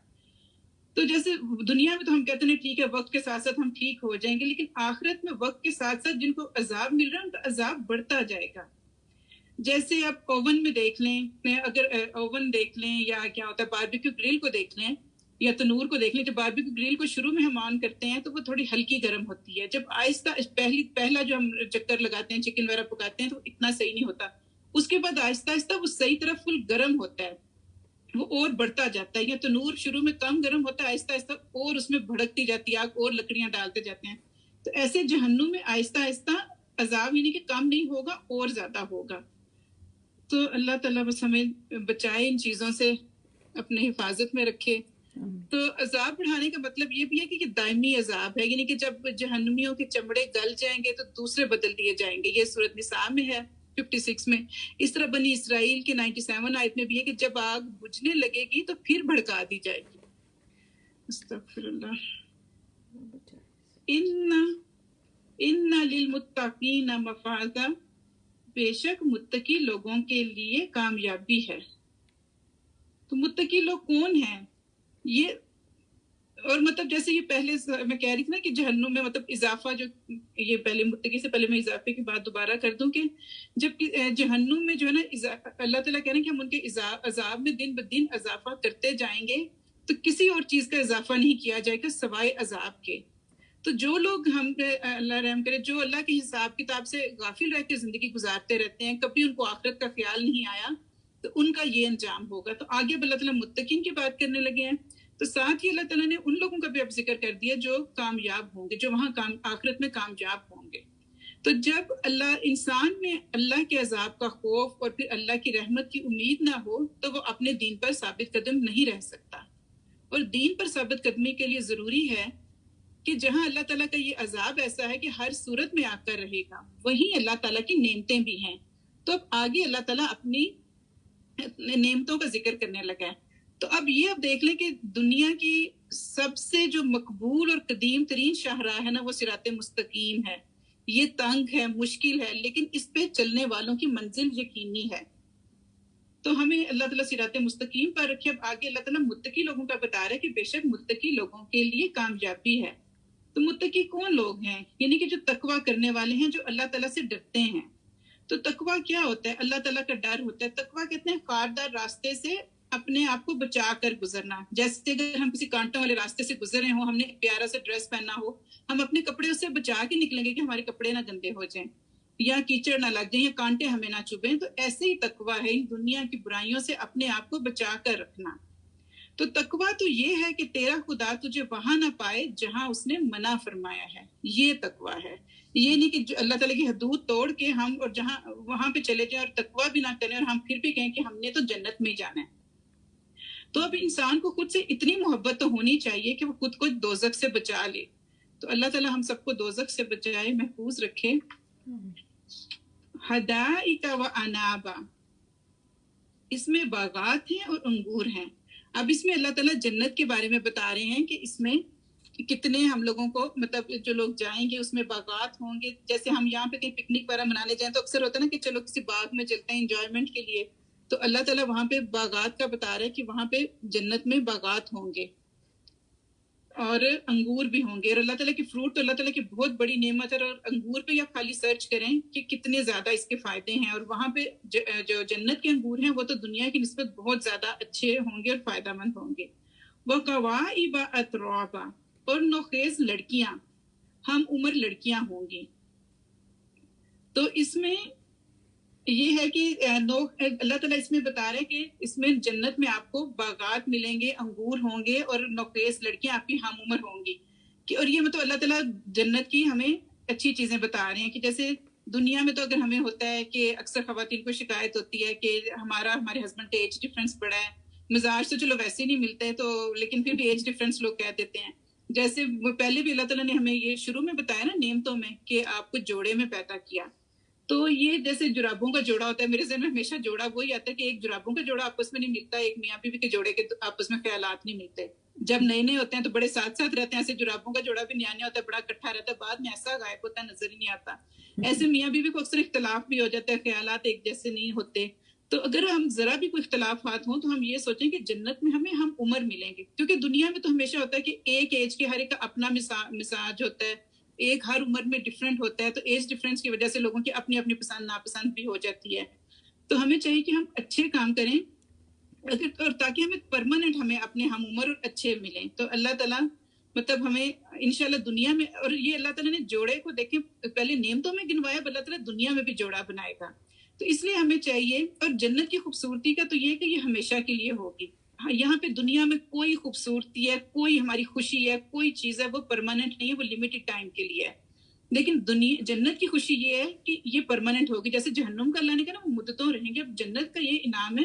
تو جیسے دنیا میں تو ہم کہتے ہیں ٹھیک ہے وقت کے ساتھ ساتھ ہم ٹھیک ہو جائیں گے، لیکن آخرت میں وقت کے ساتھ ساتھ جن کو عذاب مل رہا ہے ان کا عذاب بڑھتا جائے گا. جیسے آپ اوون میں دیکھ لیں، اگر اوون دیکھ لیں یا کیا ہوتا ہے باربیکیو گرل کو دیکھ لیں یا تنور کو دیکھ لیں، جب باربیکیو گرل کو شروع میں ہم آن کرتے ہیں تو وہ تھوڑی ہلکی گرم ہوتی ہے. جب آہستہ پہلا جو ہم چکر لگاتے ہیں، چکن وغیرہ پکاتے ہیں، تو اتنا صحیح نہیں ہوتا. اس کے بعد آہستہ آہستہ وہ صحیح طرح فل گرم ہوتا ہے، وہ اور بڑھتا جاتا ہے. یا تنور شروع میں کم گرم ہوتا ہے، آہستہ آہستہ اور اس میں بھڑکتی جاتی ہے آگ، اور لکڑیاں ڈالتے جاتے ہیں. تو ایسے جہنم میں آہستہ آہستہ عذاب یعنی کہ کم نہیں ہوگا اور زیادہ ہوگا. تو اللہ تعالیٰ بس ہمیں بچائے ان چیزوں سے، اپنے حفاظت میں رکھے. تو عذاب بڑھانے کا مطلب یہ بھی ہے کہ یہ دائمی عذاب ہے، یعنی کہ جب جہنمیوں کے چمڑے گل جائیں گے تو دوسرے بدل دیے جائیں گے. یہ سورۃ نساء میں ہے 56 میں. اس طرح بنی اسرائیل کے 97 آیت میں بھی ہے کہ جب آگ بجھنے لگے گی تو پھر بھڑکا دی جائے گی. استغفر اللہ. ان للمتقین مفازا، بے شک متقی لوگوں کے لیے کامیابی ہے. تو متقی لوگ کون ہیں یہ؟ اور مطلب جیسے یہ پہلے میں کہہ رہی تھی نا کہ جہنم میں مطلب اضافہ، جو یہ پہلے متقی سے پہلے میں اضافے کی بات دوبارہ کر دوں کہ جب جہنم میں جو ہے نا اللہ تعالیٰ کہہ رہے ہیں کہ ہم ان کے عذاب میں دن بدن اضافہ کرتے جائیں گے، تو کسی اور چیز کا اضافہ نہیں کیا جائے گا سوائے عذاب کے. تو جو لوگ ہم پہ اللہ رحم کرے، جو اللہ کے حساب کتاب سے غافل رہ کے زندگی گزارتے رہتے ہیں، کبھی ان کو آخرت کا خیال نہیں آیا، تو ان کا یہ انجام ہوگا. تو آگے اللہ تعالیٰ متقین کی بات کرنے لگے ہیں، تو ساتھ ہی اللہ تعالیٰ نے ان لوگوں کا بھی اب ذکر کر دیا جو کامیاب ہوں گے، جو وہاں آخرت میں کامیاب ہوں گے. تو جب انسان میں اللہ کے عذاب کا خوف اور پھر اللہ کی رحمت کی امید نہ ہو تو وہ اپنے دین پر ثابت قدم نہیں رہ سکتا. اور دین پر ثابت قدمی کے لیے ضروری ہے کہ جہاں اللہ تعالیٰ کا یہ عذاب ایسا ہے کہ ہر صورت میں آ کر رہے گا، وہیں اللہ تعالیٰ کی نعمتیں بھی ہیں. تو اب آگے اللہ تعالیٰ اپنی نعمتوں کا ذکر کرنے لگا ہے. تو اب یہ آپ دیکھ لیں کہ دنیا کی سب سے جو مقبول اور قدیم ترین شاہراہ ہے نا وہ صراط مستقیم ہے. یہ تنگ ہے، مشکل ہے، لیکن اس پہ چلنے والوں کی منزل یقینی ہے. تو ہمیں اللہ تعالیٰ صراط مستقیم پر رکھے. اب آگے اللہ تعالیٰ متقی لوگوں کا بتا رہا ہے کہ بے شک متقی لوگوں کے لیے کامیابی ہے. تو متقی کون لوگ ہیں؟ یعنی کہ جو تقوی کرنے والے ہیں، جو اللہ تعالیٰ سے ڈرتے ہیں. تو تقوی کیا ہوتا ہے؟ اللہ تعالیٰ کا ڈر ہوتا ہے. تقوی کہتے ہیں خاردار راستے سے اپنے آپ کو بچا کر گزرنا. جیسے اگر ہم کسی کانٹوں والے راستے سے گزر رہے ہوں، ہم نے پیارا سا ڈریس پہنا ہو، ہم اپنے کپڑے اس سے بچا کے نکلیں گے کہ ہمارے کپڑے نہ گندے ہو جائیں یا کیچڑ نہ لگ جائیں یا کانٹے ہمیں نہ چبھیں. تو ایسے ہی تقوی ہے، ان دنیا کی برائیوں سے اپنے آپ کو بچا کر رکھنا. تو تقوی تو یہ ہے کہ تیرا خدا تجھے وہاں نہ پائے جہاں اس نے منع فرمایا ہے. یہ تقوی ہے. یہ نہیں کہ اللہ تعالیٰ کی حدود توڑ کے ہم اور جہاں وہاں پہ چلے جائیں اور تقوی بھی نہ کریں اور ہم پھر بھی کہیں کہ ہم نے تو جنت میں جانا ہے. تو اب انسان کو خود سے اتنی محبت تو ہونی چاہیے کہ وہ خود کو دوزخ سے بچا لے. تو اللہ تعالیٰ ہم سب کو دوزخ سے بچائے، محفوظ رکھے. حدائق و انابا، اس میں باغات ہیں اور انگور ہیں. اب اس میں اللہ تعالیٰ جنت کے بارے میں بتا رہے ہیں کہ اس میں کتنے ہم لوگوں کو مطلب جو لوگ جائیں گے اس میں باغات ہوں گے. جیسے ہم یہاں پہ کہیں پکنک وغیرہ منانے جائیں تو اکثر ہوتا ہے نا کہ چلو کسی باغ میں چلتے ہیں انجوائمنٹ کے لیے. تو اللہ تعالیٰ وہاں پہ باغات کا بتا رہا ہے کہ وہاں پہ جنت میں باغات ہوں گے اور انگور بھی ہوں گے. اور اللہ تعالیٰ کی فروٹ تو اللہ تعالیٰ کی بہت بڑی نعمت ہے. اور انگور پہ آپ خالی سرچ کریں کہ کتنے زیادہ اس کے فائدے ہیں. اور وہاں پہ جو جنت کے انگور ہیں وہ تو دنیا کی نسبت بہت زیادہ اچھے ہوں گے اور فائدہ مند ہوں گے. وَقَوَائِبَ أَتْرَابًا، اور نوخیز لڑکیاں، ہم عمر لڑکیاں ہوں گی. تو اس میں یہ ہے کہ اللہ تعالیٰ اس میں بتا رہے کہ اس میں جنت میں آپ کو باغات ملیں گے، انگور ہوں گے اور نوخیز لڑکیاں آپ کی ہم عمر ہوں گی. اور یہ مطلب اللہ تعالیٰ جنت کی ہمیں اچھی چیزیں بتا رہے ہیں کہ جیسے دنیا میں تو اگر ہمیں ہوتا ہے کہ اکثر خواتین کو شکایت ہوتی ہے کہ ہمارے ہسبینڈ کا ایج ڈفرینس بڑا ہے، مزاج تو چلو ویسے نہیں ملتے تو لیکن پھر بھی ایج ڈفرینس لوگ کہہ دیتے ہیں. جیسے پہلے بھی اللہ تعالیٰ نے ہمیں یہ شروع میں بتایا نا نعمتوں میں کہ آپ کو جوڑے میں پیدا کیا. تو یہ جیسے جرابوں کا جوڑا ہوتا ہے، میرے ذہن میں ہمیشہ جوڑا وہی آتا ہے کہ ایک جرابوں کا جوڑا آپس میں نہیں ملتا، ایک میاں بیوی کے جوڑے کے آپس میں خیالات نہیں ملتے. جب نئے نئے ہوتے ہیں تو بڑے ساتھ ساتھ رہتے ہیں، ایسے جرابوں کا جوڑا بھی نیا نیا ہوتا ہے، بڑا اکٹھا رہتا ہے، بعد میں ایسا غائب ہوتا ہے نظر ہی نہیں آتا. ایسے میاں بیوی کو اکثر اختلاف بھی ہو جاتا ہے، خیالات ایک جیسے نہیں ہوتے. تو اگر ہم ذرا بھی کوئی اختلافات ہوں تو ہم یہ سوچیں کہ جنت میں ہمیں ہم عمر ملیں گے. کیونکہ دنیا میں تو ہمیشہ ہوتا ہے کہ ایک ایج کے ہر ایک کا اپنا مزاج ہوتا ہے، ایک ہر عمر میں ڈفرینٹ ہوتا ہے. تو ایج ڈفرینس کی وجہ سے لوگوں کی اپنی اپنی پسند ناپسند بھی ہو جاتی ہے. تو ہمیں چاہیے کہ ہم اچھے کام کریں اور تاکہ ہمیں پرماننٹ ہمیں اپنے ہم عمر اور اچھے ملیں. تو اللہ تعالیٰ مطلب ہمیں انشاءاللہ دنیا میں، اور یہ اللہ تعالیٰ نے جوڑے کو دیکھیں پہلے نعمتوں میں گنوایا، اللہ تعالیٰ دنیا میں بھی جوڑا بنائے گا. تو اس لیے ہمیں چاہیے، اور جنت کی خوبصورتی کا تو یہ کہ یہ ہمیشہ کے لیے ہوگی. یہاں پہ دنیا میں کوئی خوبصورتی ہے، کوئی ہماری خوشی ہے، کوئی چیز ہے وہ پرماننٹ نہیں ہے، وہ لمیٹڈ ٹائم کے لیے ہے. لیکن جنت کی خوشی یہ ہے کہ یہ پرماننٹ ہوگی. جیسے جہنم کا اللہ نے کہا نا وہ مدتوں رہیں گے، اب جنت کا یہ انعام ہے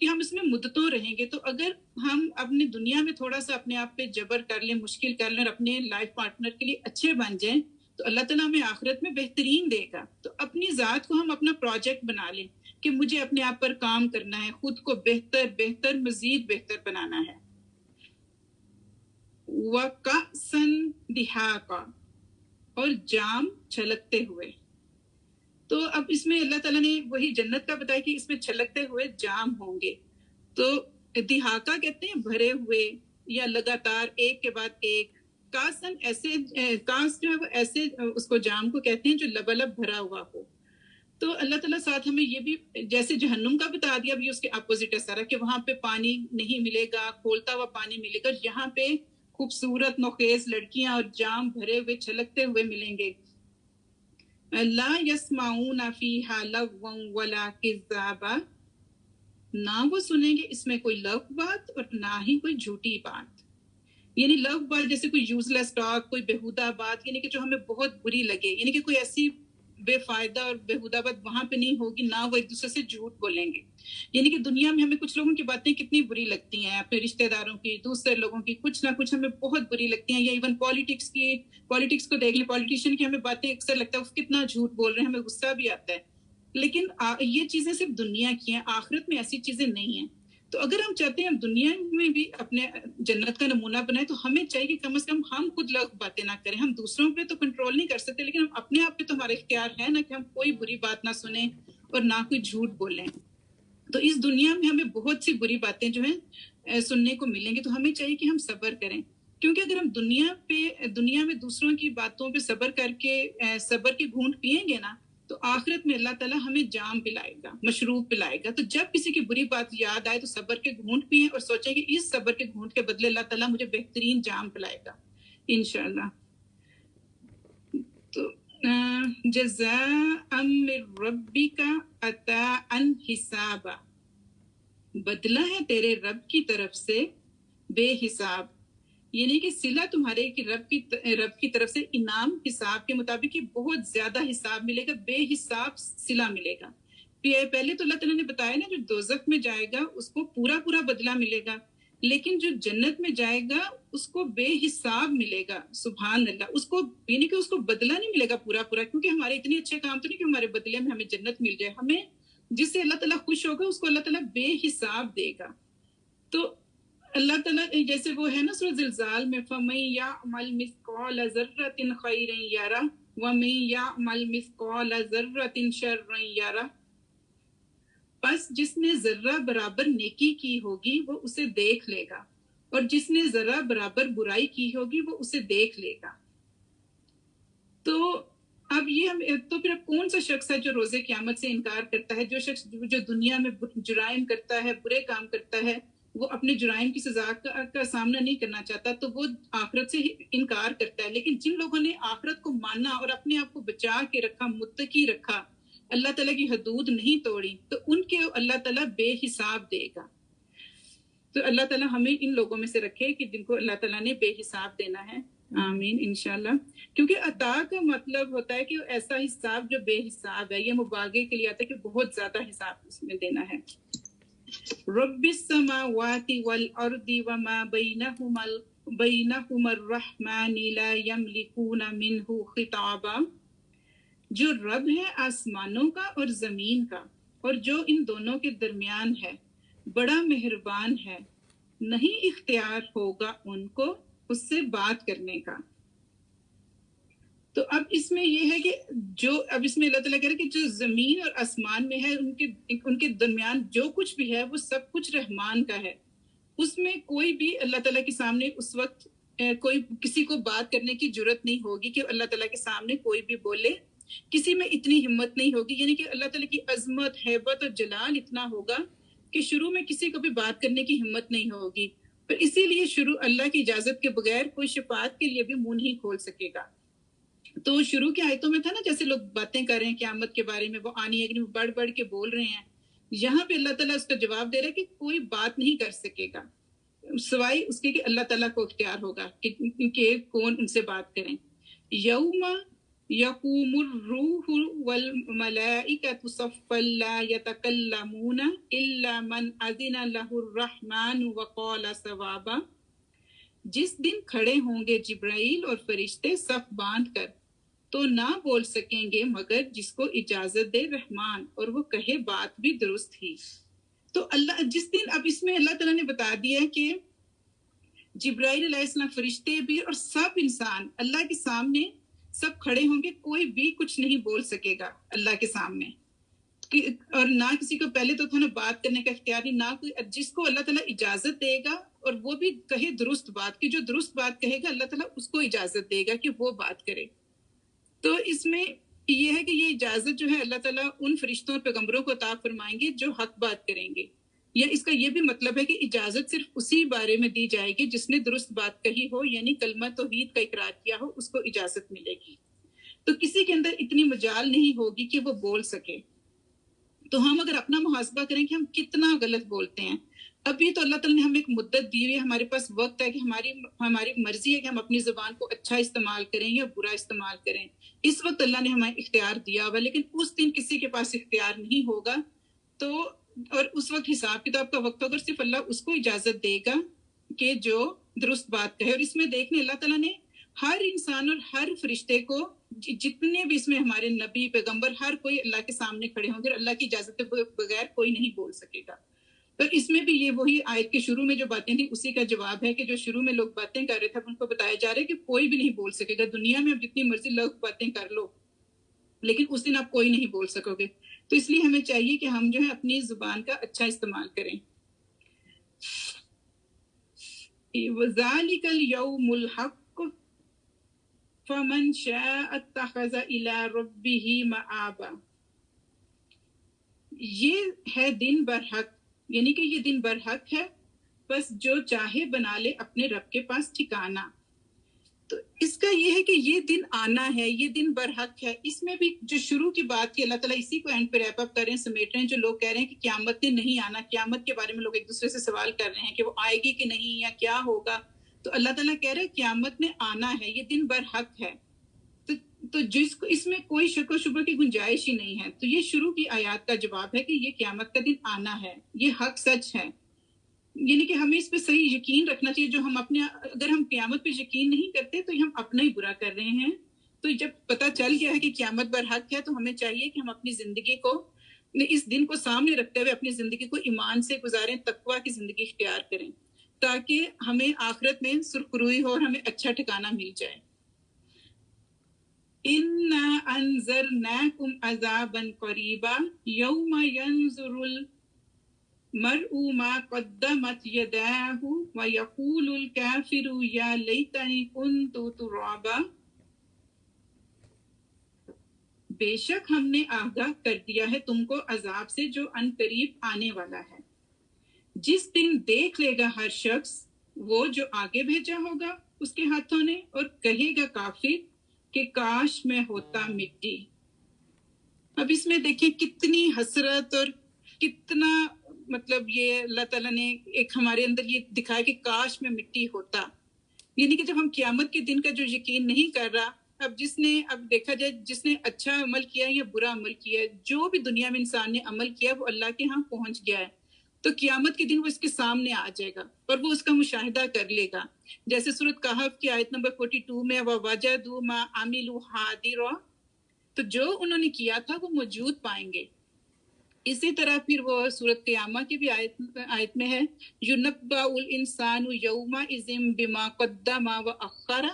کہ ہم اس میں مدتوں رہیں گے. تو اگر ہم اپنی دنیا میں تھوڑا سا اپنے آپ پہ جبر کر لیں، مشکل کر لیں اور اپنے لائف پارٹنر کے لیے اچھے بن جائیں تو اللہ تعالیٰ ہمیں آخرت میں بہترین دے گا. تو اپنی ذات کو ہم اپنا پروجیکٹ بنا لیں کہ مجھے اپنے آپ پر کام کرنا ہے، خود کو بہتر مزید بہتر بنانا ہے. وَكَأْسًا دِحَاقًا، اور جام چھلکتے ہوئے. تو اب اس میں اللہ تعالیٰ نے وہی جنت کا بتایا کہ اس میں چھلکتے ہوئے جام ہوں گے. تو دہاقہ کہتے ہیں بھرے ہوئے یا لگاتار ایک کے بعد ایک. کاسن ایسے کاس جو ہے وہ ایسے اس کو جام کو کہتے ہیں جو لبالب بھرا ہوا ہو. تو اللہ تعالیٰ ساتھ ہمیں یہ بھی جیسے جہنم کا بتا دیا، اب یہ اس کے اپوزٹ ہے سارا کہ وہاں پہ پانی نہیں ملے گا، کھولتا ہوا پانی ملے گا. یہاں پہ خوبصورت نوخیز لڑکیاں اور جام بھرے ہوئے چھلکتے ہوئے ملیں گے. لا یسمعون فیہا لغوا ولا کذابا، نہ وہ سنیں گے اس میں کوئی لغو بات اور نہ ہی کوئی جھوٹی بات. یعنی لغو بات جیسے کوئی یوز لیس ٹاک، کوئی بےہودہ بات، یعنی کہ جو ہمیں بہت بری لگے، یعنی کہ کوئی ایسی بے فائدہ اور بےہودہ بات وہاں پہ نہیں ہوگی، نہ وہ ایک دوسرے سے جھوٹ بولیں گے. یعنی کہ دنیا میں ہمیں کچھ لوگوں کی باتیں کتنی بری لگتی ہیں، اپنے رشتہ داروں کی، دوسرے لوگوں کی کچھ نہ کچھ ہمیں بہت بری لگتی ہیں، یا ایون پالیٹکس کو دیکھ لیں، پالیٹیشین کی ہمیں باتیں اکثر لگتا ہے وہ کتنا جھوٹ بول رہے ہیں، ہمیں غصہ بھی آتا ہے. لیکن یہ چیزیں صرف دنیا کی ہیں، آخرت میں ایسی چیزیں نہیں ہیں. تو اگر ہم چاہتے ہیں دنیا میں بھی اپنے جنت کا نمونہ بنائیں تو ہمیں چاہیے کہ کم از کم ہم خود لوگ باتیں نہ کریں. ہم دوسروں پہ تو کنٹرول نہیں کر سکتے، لیکن ہم اپنے آپ پہ تو ہمارا اختیار ہے نا کہ ہم کوئی بری بات نہ سنیں اور نہ کوئی جھوٹ بولیں. تو اس دنیا میں ہمیں بہت سی بری باتیں جو ہیں سننے کو ملیں گی، تو ہمیں چاہیے کہ ہم صبر کریں. کیونکہ اگر ہم دنیا میں دوسروں کی باتوں پہ صبر کر کے صبر کی گھونٹ پیئیں گے نا، تو آخرت میں اللہ تعالیٰ ہمیں جام پلائے گا، مشروب پلائے گا. تو جب کسی کی بری بات یاد آئے تو صبر کے گھونٹ پئیں اور سوچیں کہ اس صبر کے گھونٹ کے بدلے اللہ تعالیٰ مجھے بہترین جام پلائے گا انشاءاللہ. تو جزاء من ربک عطاء حسابا، بدلہ ہے تیرے رب کی طرف سے بے حساب. یعنی کہ صلہ تمہارے کی رب کی طرف سے انعام حساب کے مطابق بہت زیادہ حساب ملے گا، بے حساب صلہ ملے گا. پہلے تو اللہ تعالیٰ نے بتایا نا جو دوزخ میں جائے گا اس کو پورا بدلہ ملے گا، لیکن جو جنت میں جائے گا اس کو بے حساب ملے گا. سبحان اللہ. اس کو یعنی کہ اس کو بدلہ نہیں ملے گا پورا، کیونکہ ہمارے اتنے اچھے کام تو نہیں کہ ہمارے بدلے میں ہمیں جنت مل جائے. ہمیں جس سے اللہ تعالیٰ خوش ہوگا اس کو اللہ تعالیٰ بے حساب دے گا. تو اللہ تعالیٰ جیسے وہ ہے نا سورہ زلزال میں فَمَن يَعْمَلْ مِثْقَالَ ذَرَّةٍ خَيْرًا يَرَهُ وَمَن يَعْمَلْ مِثْقَالَ ذَرَّةٍ شَرًّا يَرَهُ. پس جس نے ذرہ برابر نیکی کی ہوگی وہ اسے دیکھ لے گا، اور جس نے ذرہ برابر برائی کی ہوگی وہ اسے دیکھ لے گا. تو اب تو پھر کون سا شخص ہے جو روز قیامت سے انکار کرتا ہے؟ جو شخص جو دنیا میں جرائم کرتا ہے، برے کام کرتا ہے، وہ اپنے جرائم کی سزا کا سامنا نہیں کرنا چاہتا تو وہ آخرت سے انکار کرتا ہے. لیکن جن لوگوں نے آخرت کو مانا اور اپنے آپ کو بچا کے رکھا، متقی رکھا، اللہ تعالیٰ کی حدود نہیں توڑی، تو ان کے اللہ تعالیٰ بے حساب دے گا. تو اللہ تعالیٰ ہمیں ان لوگوں میں سے رکھے کہ جن کو اللہ تعالیٰ نے بے حساب دینا ہے. آمین انشاءاللہ. کیونکہ عطا کا مطلب ہوتا ہے کہ ایسا حساب جو بے حساب ہے. یہ مبالغے کے لیے آتا ہے کہ بہت زیادہ حساب اس میں دینا ہے. رب السماوات والارض وما بینہما الرحمن لا یملکون منہ خطابا. جو رب ہے آسمانوں کا اور زمین کا اور جو ان دونوں کے درمیان ہے، بڑا مہربان ہے، نہیں اختیار ہوگا ان کو اس سے بات کرنے کا. تو اب اس میں یہ ہے کہ اب اس میں اللہ تعالیٰ کہہ رہے کہ جو زمین اور آسمان میں ہے ان کے درمیان جو کچھ بھی ہے وہ سب کچھ رحمان کا ہے. اس میں کوئی بھی اللہ تعالیٰ کے سامنے اس وقت کوئی کسی کو بات کرنے کی جرت نہیں ہوگی کہ اللہ تعالیٰ کے سامنے کوئی بھی بولے. کسی میں اتنی ہمت نہیں ہوگی. یعنی کہ اللہ تعالیٰ کی عظمت، ہیبت اور جلال اتنا ہوگا کہ شروع میں کسی کو بھی بات کرنے کی ہمت نہیں ہوگی. پر اسی لیے اللہ کی اجازت کے بغیر کوئی شفاعت کے لیے بھی منہ نہیں کھول سکے گا. تو شروع کی آیتوں میں تھا نا جیسے لوگ باتیں کر رہے ہیں قیامت کے بارے میں، وہ آنی ہے کہ بڑھ بڑھ کے بول رہے ہیں. یہاں پہ اللہ تعالیٰ اس کا جواب دے رہا ہے کہ کوئی بات نہیں کر سکے گا سوائے اس کے کہ اللہ تعالیٰ کو اختیار ہوگا کہ کون ان سے بات کریں. یوم یقوم الروح والملائکۃ صفا لا یتکلمون الا من اذن لہ الرحمن وقال صوابا. جس دن کھڑے ہوں گے جبرائیل اور فرشتے صف باندھ کر تو نہ بول سکیں گے مگر جس کو اجازت دے رحمان اور وہ کہے بات بھی درست ہی. تو اللہ جس دن، اب اس میں اللہ تعالیٰ نے بتا دیا کہ جبرائیل علیہ السلام، فرشتے بھی اور سب انسان اللہ کے سامنے سب کھڑے ہوں گے. کوئی بھی کچھ نہیں بول سکے گا اللہ کے سامنے، اور نہ کسی کو پہلے تو تھا نا بات کرنے کا اختیار نہیں، نہ کوئی. جس کو اللہ تعالیٰ اجازت دے گا اور وہ بھی کہے درست بات کی، جو درست بات کہے گا اللہ تعالیٰ اس کو اجازت دے گا کہ وہ بات کرے. تو اس میں یہ ہے کہ یہ اجازت جو ہے اللہ تعالیٰ ان فرشتوں اور پیغمبروں کو عطا فرمائیں گے جو حق بات کریں گے. یا اس کا یہ بھی مطلب ہے کہ اجازت صرف اسی بارے میں دی جائے گی جس نے درست بات کہی ہو، یعنی کلمہ توحید کا اقرار کیا ہو، اس کو اجازت ملے گی. تو کسی کے اندر اتنی مجال نہیں ہوگی کہ وہ بول سکے. تو ہم اگر اپنا محاسبہ کریں کہ ہم کتنا غلط بولتے ہیں. ابھی تو اللہ تعالیٰ نے ہمیں ایک مدت دی ہوئی ہے, ہمارے پاس وقت ہے کہ ہماری مرضی ہے کہ ہم اپنی زبان کو اچھا استعمال کریں یا برا استعمال کریں. اس وقت اللہ نے ہمیں اختیار دیا ہوا, لیکن اس دن کسی کے پاس اختیار نہیں ہوگا. تو اور اس وقت حساب کتاب کا وقت ہوگا, صرف اللہ اس کو اجازت دے گا کہ جو درست بات کہے. اور اس میں دیکھنے اللہ تعالیٰ نے ہر انسان اور ہر فرشتے کو, جتنے بھی اس میں ہمارے نبی پیغمبر, ہر کوئی اللہ کے سامنے کھڑے ہوں گے اور اللہ کی اجازت کے بغیر کوئی نہیں بول سکے گا. تو اس میں بھی یہ وہی آیت کے شروع میں جو باتیں تھیں اسی کا جواب ہے کہ جو شروع میں لوگ باتیں کر رہے تھے ان کو بتایا جا رہا ہے کہ کوئی بھی نہیں بول سکے گا. دنیا میں اب جتنی مرضی لوگ باتیں کر لو, لیکن اس دن آپ کوئی نہیں بول سکو گے. تو اس لیے ہمیں چاہیے کہ ہم جو ہے اپنی زبان کا اچھا استعمال کریں. وَذَلِكَ الْيَوْمُ الْحَقُّ فَمَنْ شَاءَ اتَّخَذَ إِلَىٰ رَبِّهِ مَآبًا. یہ ہے دن برحق, یعنی کہ یہ دن برحق ہے, بس جو چاہے بنا لے اپنے رب کے پاس ٹھکانہ. تو اس کا یہ ہے کہ یہ دن آنا ہے, یہ دن برحق ہے. اس میں بھی جو شروع کی بات کی اللہ تعالیٰ اسی کو اینڈ پہ ریپ اپ کر رہے ہیں, سمیٹ رہے ہیں. جو لوگ کہہ رہے ہیں کہ قیامت نے نہیں آنا, قیامت کے بارے میں لوگ ایک دوسرے سے سوال کر رہے ہیں کہ وہ آئے گی کہ نہیں یا کیا ہوگا. تو اللہ تعالیٰ کہہ رہے ہیں قیامت نے آنا ہے, یہ دن برحق ہے. تو جس کو اس میں کوئی شک و شبہ کی گنجائش ہی نہیں ہے. تو یہ شروع کی آیات کا جواب ہے کہ یہ قیامت کا دن آنا ہے, یہ حق سچ ہے. یعنی کہ ہمیں اس پہ صحیح یقین رکھنا چاہیے. جو ہم اپنے, اگر ہم قیامت پہ یقین نہیں کرتے تو ہم اپنا ہی برا کر رہے ہیں. تو جب پتہ چل گیا ہے کہ قیامت برحق ہے تو ہمیں چاہیے کہ ہم اپنی زندگی کو, اس دن کو سامنے رکھتے ہوئے اپنی زندگی کو ایمان سے گزاریں, تقویٰ کی زندگی اختیار کریں, تاکہ ہمیں آخرت میں سرخروئی ہو اور ہمیں اچھا ٹھکانہ مل جائے. اِنَّا أَنذَرْنَاكُمْ عَذَابًا قَرِيبًا يَوْمَ يَنظُرُ الْمَرْءُ مَا قَدَّمَتْ يَدَاهُ وَيَقُولُ الْكَافِرُ يَا لَيْتَنِي كُنتُ تُرَابًا. بے شک ہم نے آگاہ کر دیا ہے تم کو عذاب سے جو ان قریب آنے والا ہے. جس دن دیکھ لے گا ہر شخص وہ جو آگے بھیجا ہوگا اس کے ہاتھوں نے, اور کہے گا کافر کہ کاش میں ہوتا مٹی. اب اس میں دیکھیں کتنی حسرت اور کتنا مطلب یہ اللہ تعالیٰ نے ایک ہمارے اندر یہ دکھایا کہ کاش میں مٹی ہوتا. یعنی کہ جب ہم قیامت کے دن کا جو یقین نہیں کر رہا, اب دیکھا جائے جس نے اچھا عمل کیا یا برا عمل کیا, جو بھی دنیا میں انسان نے عمل کیا وہ اللہ کے ہاں پہنچ گیا ہے. تو قیامت کے دن وہ اس کے سامنے آ جائے گا اور وہ اس کا مشاہدہ کر لے گا. جیسے سورۃ کہف کی آیت نمبر 42 میں وَوَجَدُوا مَا عَمِلُوا حَاضِرًا, تو جو انہوں نے کیا تھا وہ موجود پائیں گے. اسی طرح پھر وہ سورۃ قیامہ کی بھی آیت میں ہے يُنَبَّأُ الْإِنسَانُ يَوْمَئِذٍ بِمَا قَدَّمَ وَأَخَّرَ.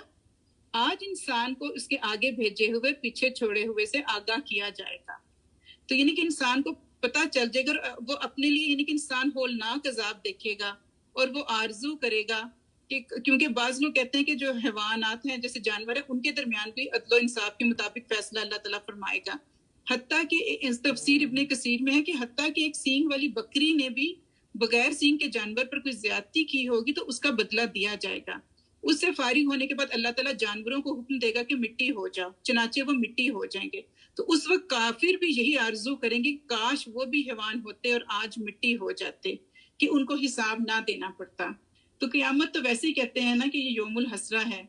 آج انسان کو اس کے آگے بھیجے ہوئے پیچھے چھوڑے ہوئے سے آگاہ کیا جائے گا. تو یعنی کہ انسان کو پتہ چل جائے گا, اور وہ اپنے لیے یعنی کہ انسان ہولناک عذاب دیکھے گا اور وہ آرزو کرے گا کہ, کیونکہ بعض لوگ کہتے ہیں کہ جو حیوانات ہیں جیسے جانور ہیں ان کے درمیان بھی عدل و انصاف کے مطابق فیصلہ اللہ تعالیٰ فرمائے گا. حتیٰ کہ تفسیر ابن کثیر میں ہے کہ حتیٰ کہ ایک سینگ والی بکری نے بھی بغیر سینگ کے جانور پر کوئی زیادتی کی ہوگی تو اس کا بدلہ دیا جائے گا. اس سے فارغ ہونے کے بعد اللہ تعالیٰ جانوروں کو حکم دے گا کہ مٹی ہو جاؤ, چنانچہ وہ مٹی ہو جائیں گے. تو اس وقت کافر بھی یہی آرزو کریں گے کاش وہ بھی حیوان ہوتے اور آج مٹی ہو جاتے, کہ ان کو حساب نہ دینا پڑتا. تو قیامت تو ویسے ہی کہتے ہیں نا کہ یہ یوم الحسرہ ہے.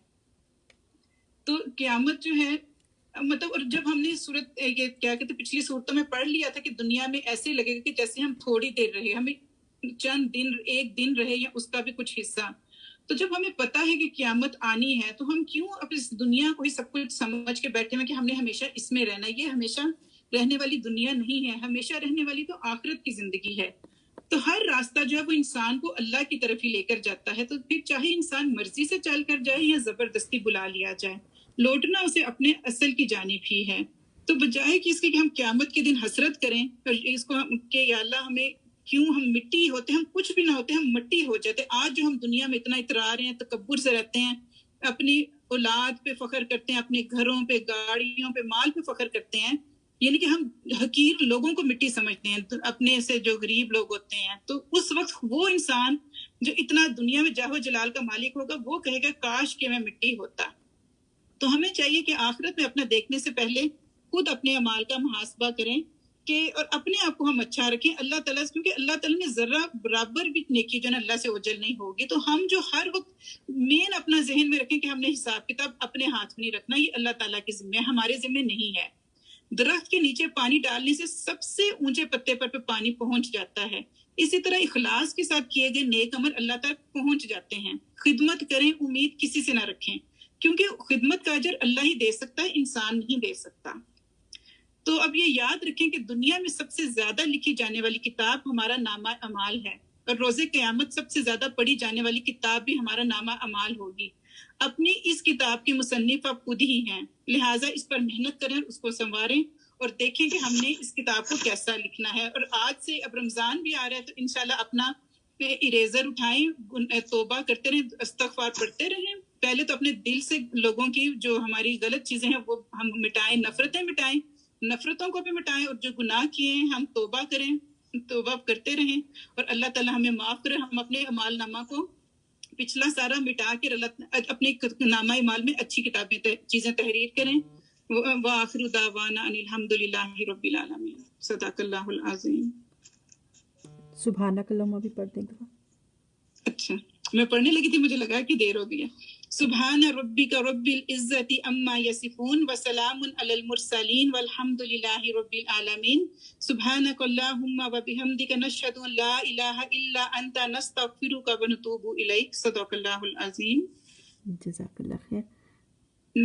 تو قیامت جو ہے مطلب, اور جب ہم نے صورت یہ کیا کہتے پچھلی صورتوں میں پڑھ لیا تھا کہ دنیا میں ایسے لگے گا کہ جیسے ہم تھوڑی دیر رہے, ہمیں چند دن, ایک دن رہے یا اس کا بھی کچھ حصہ. تو جب ہمیں پتہ ہے کہ قیامت آنی ہے تو ہم کیوں اب اس دنیا کو ہی سب کچھ سمجھ کے بیٹھے ہیں کہ ہم نے ہمیشہ اس میں رہنا ہے. یہ ہمیشہ رہنے والی دنیا نہیں ہے, ہمیشہ رہنے والی تو آخرت کی زندگی ہے. تو ہر راستہ جو ہے وہ انسان کو اللہ کی طرف ہی لے کر جاتا ہے. تو پھر چاہے انسان مرضی سے چل کر جائے یا زبردستی بلا لیا جائے, لوٹنا اسے اپنے اصل کی جانب ہی ہے. تو بجائے کہ اس کے کہ ہم قیامت کے دن حسرت کریں اور اس کو کہ یا اللہ ہمیں کیوں ہم مٹی ہوتے, ہم کچھ بھی نہ ہوتے, ہم مٹی ہو جاتے. آج جو ہم دنیا میں اتنا اترا رہے ہیں, تکبر سے رہتے ہیں, اپنی اولاد پہ فخر کرتے ہیں, اپنے گھروں پہ, گاڑیوں پہ, مال پہ فخر کرتے ہیں, یعنی کہ ہم حقیر لوگوں کو مٹی سمجھتے ہیں, اپنے سے جو غریب لوگ ہوتے ہیں. تو اس وقت وہ انسان جو اتنا دنیا میں جاہ و جلال کا مالک ہوگا وہ کہے گا کاش کہ میں مٹی ہوتا. تو ہمیں چاہیے کہ آخرت میں اپنا دیکھنے سے پہلے خود اپنے اعمال کا محاسبہ کریں کہ اور اپنے آپ کو ہم اچھا رکھیں اللہ تعالیٰ سے، کیونکہ اللہ تعالیٰ نے ذرہ برابر بھی نیکی جو ہے نا اللہ سے اوجل نہیں ہوگی. تو ہم جو ہر وقت مین اپنا ذہن میں رکھیں کہ ہم نے حساب کتاب اپنے ہاتھ میں نہیں رکھنا، یہ اللہ تعالیٰ کے ذمہ ہے، ہمارے ذمہ نہیں ہے. درخت کے نیچے پانی ڈالنے سے سب سے اونچے پتے پر پانی پہنچ جاتا ہے. اسی طرح اخلاص کے ساتھ کیے گئے نیک عمل اللہ تک پہنچ جاتے ہیں. خدمت کریں، امید کسی سے نہ رکھیں، کیونکہ خدمت کا اجر اللہ ہی دے سکتا ہے، انسان نہیں دے سکتا. تو اب یہ یاد رکھیں کہ دنیا میں سب سے زیادہ لکھی جانے والی کتاب ہمارا نامہ اعمال ہے، اور روز قیامت سب سے زیادہ پڑھی جانے والی کتاب بھی ہمارا نامہ اعمال ہوگی. اپنی اس کتاب کے مصنف آپ خود ہی ہیں، لہٰذا اس پر محنت کریں، اس کو سنواریں اور دیکھیں کہ ہم نے اس کتاب کو کیسا لکھنا ہے. اور آج سے اب رمضان بھی آ رہا ہے تو انشاءاللہ اپنا اریزر اٹھائیں، توبہ کرتے رہیں، استغفار پڑھتے رہیں. پہلے تو اپنے دل سے لوگوں کی جو ہماری غلط چیزیں ہیں وہ ہم مٹائیں، نفرتیں مٹائیں، نفرتوں کو بھی مٹائیں، اور جو گناہ کیے ہیں ہم توبہ کریں، توبہ کرتے رہیں اور اللہ تعالیٰ ہمیں معاف کرے. ہم اپنے اعمال نامہ کو پچھلا سارا مٹا کے اپنے نامہ اعمال میں اچھی کتابیں چیزیں تحریر کریں. وآخر دعوانا ان الحمد للہ رب العالمین. صدق اللہ العظیم. سبحانک اللہم بھی پڑھ دیں گے. اچھا میں پڑھنے لگی تھی، مجھے لگا کہ دیر ہو گیا. سبحان ربک رب العزت عما یصفون وسلام علی المرسلین والحمد للہ رب العالمین. سبحانک اللہم وبحمدک نشہد ان لا الہ الا انت نستغفرک ونتوب الیک. صدق اللہ العظیم. جزاک اللہ خیر.